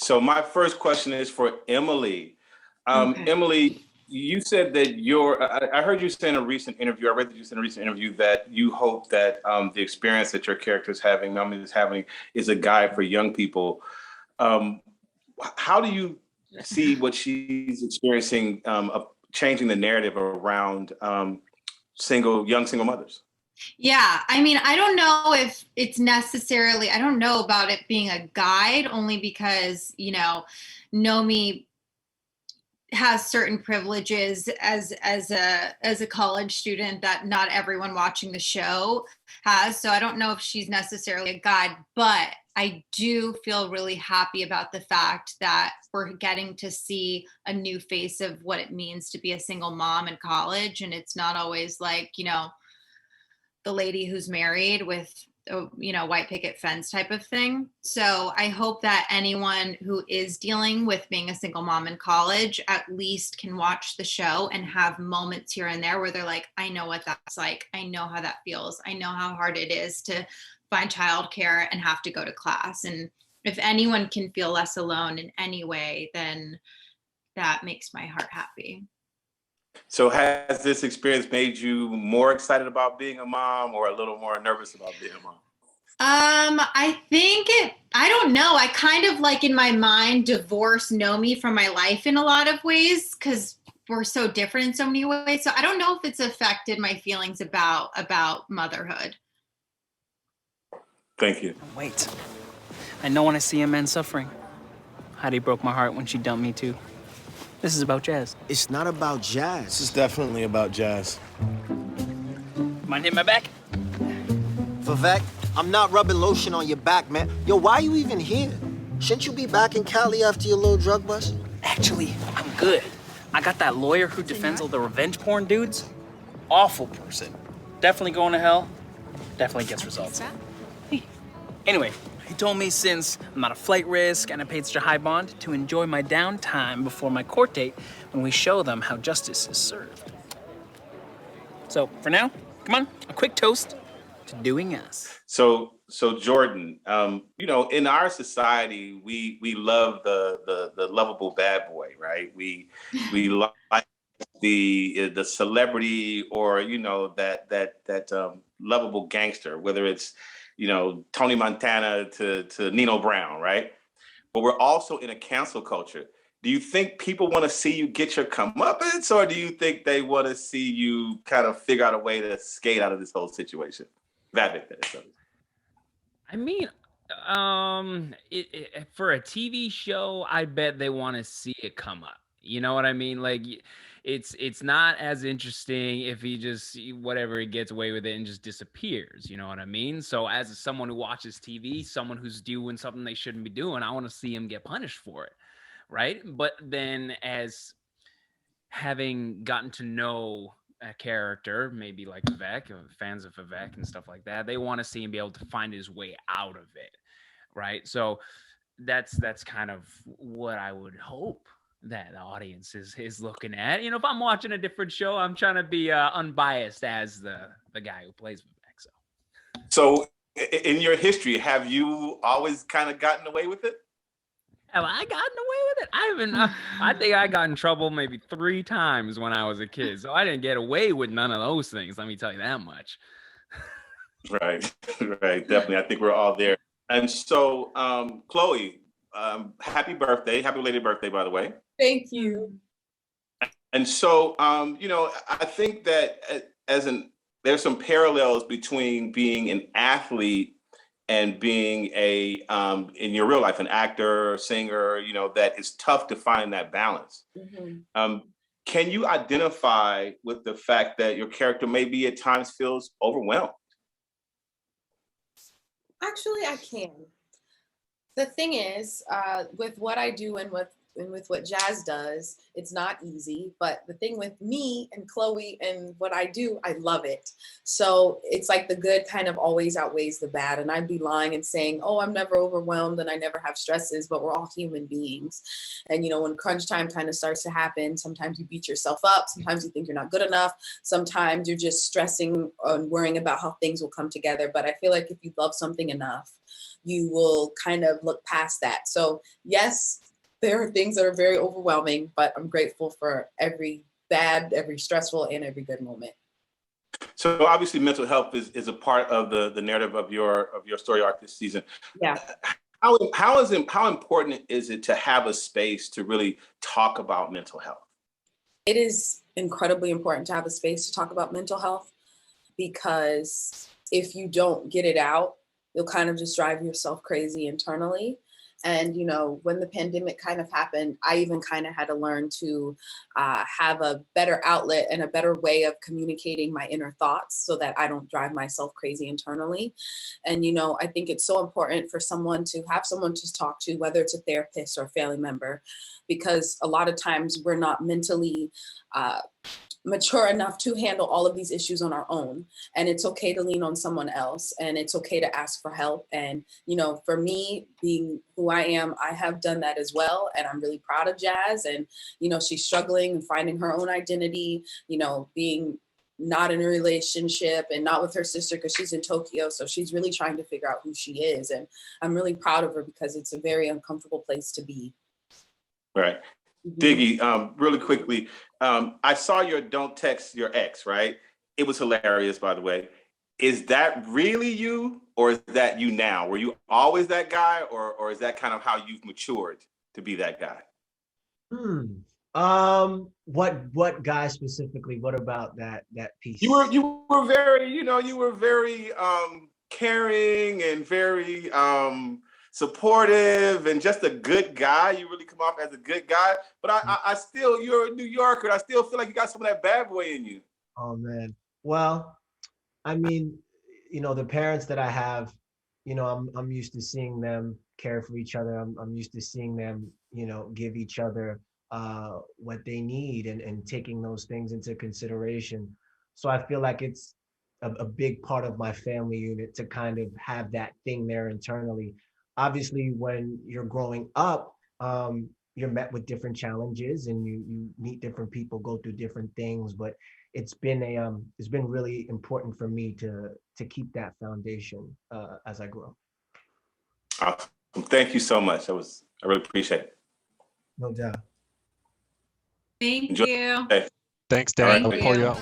So my first question is for Emily. Okay. Emily, you said that I heard you say in a recent interview, I read that you said in a recent interview that you hope that the experience that your character is having, Nami is having, is a guide for young people. How do you see what she's experiencing of changing the narrative around young single mothers? Yeah, I mean, I don't know if it's necessarily, I don't know about it being a guide, only because, you know, Nomi has certain privileges as a college student that not everyone watching the show has. So I don't know if she's necessarily a guide, but I do feel really happy about the fact that we're getting to see a new face of what it means to be a single mom in college. And it's not always like, you know, the lady who's married with a, you know, white picket fence type of thing. So I hope that anyone who is dealing with being a single mom in college at least can watch the show and have moments here and there where they're like, I know what that's like. I know how that feels. I know how hard it is to find childcare and have to go to class. And if anyone can feel less alone in any way, then that makes my heart happy. So has this experience made you more excited about being a mom or a little more nervous about being a mom? I don't know. I kind of like in my mind divorce Nomi from my life in a lot of ways because we're so different in so many ways. So I don't know if it's affected my feelings about motherhood. Thank you. Wait. I know when I see a man suffering. Heidi broke my heart when she dumped me too. This is about Jazz. It's not about Jazz. This is definitely about Jazz. Mind hitting my back? Vivek, I'm not rubbing lotion on your back, man. Yo, why are you even here? Shouldn't you be back in Cali after your little drug bust? Actually, I'm good. I got that lawyer who defends all the revenge porn dudes. Awful person. Definitely going to hell. Definitely gets results. Anyway, he told me since I'm not a flight risk and I paid such a high bond to enjoy my downtime before my court date when we show them how justice is served. So for now, come on, a quick toast to doing us. So Jordan, you know, in our society, we love the lovable bad boy, right? We like the celebrity or, you know, that lovable gangster, whether it's, you know, Tony Montana to Nino Brown, right? But we're also in a cancel culture. Do you think people want to see you get your comeuppance, or do you think they want to see you kind of figure out a way to skate out of this whole situation? I mean, for a TV show, I bet they want to see it come up. You know what I mean? Like, it's not as interesting if he just whatever he gets away with it and just disappears. You know what I mean? So as someone who watches TV, someone who's doing something they shouldn't be doing, I want to see him get punished for it, right? But then as having gotten to know a character, maybe like Vivek, fans of Vivek and stuff like that, they want to see him be able to find his way out of it, right? So that's kind of what I would hope that the audience is looking at. You know, if I'm watching a different show, I'm trying to be unbiased as the guy who plays Vivek. So in your history, have you always kind of gotten away with it? Have I gotten away with it? I haven't. I think I got in trouble maybe 3 times when I was a kid. So I didn't get away with none of those things. Let me tell you that much. Right, definitely. I think we're all there. And so, Chlöe, happy birthday. Happy belated birthday, by the way. Thank you. And so, you know, I think that there's some parallels between being an athlete and being in your real life, an actor, singer, you know, that it's tough to find that balance. Mm-hmm. Can you identify with the fact that your character maybe at times feels overwhelmed? Actually, I can. The thing is, with what I do and with what Jazz does, it's not easy. But the thing with me and Chlöe and what I do, I love it. So it's like the good kind of always outweighs the bad. And I'd be lying and saying, oh, I'm never overwhelmed and I never have stresses, but we're all human beings. And, you know, when crunch time kind of starts to happen, sometimes you beat yourself up. Sometimes you think you're not good enough. Sometimes you're just stressing and worrying about how things will come together. But I feel like if you love something enough, you will kind of look past that. So yes, there are things that are very overwhelming, but I'm grateful for every bad, every stressful, and every good moment. So obviously mental health is a part of the narrative of your story arc this season. Yeah. How important is it to have a space to really talk about mental health? It is incredibly important to have a space to talk about mental health, because if you don't get it out, you'll kind of just drive yourself crazy internally. And, you know, when the pandemic kind of happened, I even kind of had to learn to have a better outlet and a better way of communicating my inner thoughts so that I don't drive myself crazy internally. And, you know, I think it's so important for someone to have someone to talk to, whether it's a therapist or a family member, because a lot of times we're not mentally mature enough to handle all of these issues on our own. And it's okay to lean on someone else, and it's okay to ask for help. And, you know, for me, being who I am, I have done that as well. And I'm really proud of Jazz. And, you know, she's struggling and finding her own identity, you know, being not in a relationship and not with her sister because she's in Tokyo. So she's really trying to figure out who she is. And I'm really proud of her because it's a very uncomfortable place to be. Right. Diggy, really quickly, I saw your "Don't Text Your Ex," right? It was hilarious, by the way. Is that really you, or is that you now? Were you always that guy, or is that kind of how you've matured to be that guy? What guy specifically? What about that piece? You were very, you were very caring and very supportive and just a good guy. You really come off as a good guy. But I still, you're a New Yorker. I still feel like you got some of that bad boy in you. Oh man. Well, I mean, you know, the parents that I have, you know, I'm used to seeing them care for each other. I'm used to seeing them, you know, give each other what they need and taking those things into consideration. So I feel like it's a big part of my family unit to kind of have that thing there internally. Obviously, when you're growing up, you're met with different challenges and you meet different people, go through different things, but it's been really important for me to keep that foundation as I grow. Awesome. Thank you so much. I really appreciate it. No doubt. Thank Enjoy you. the day. Thanks, Dan. All I'll right. pull you you. out.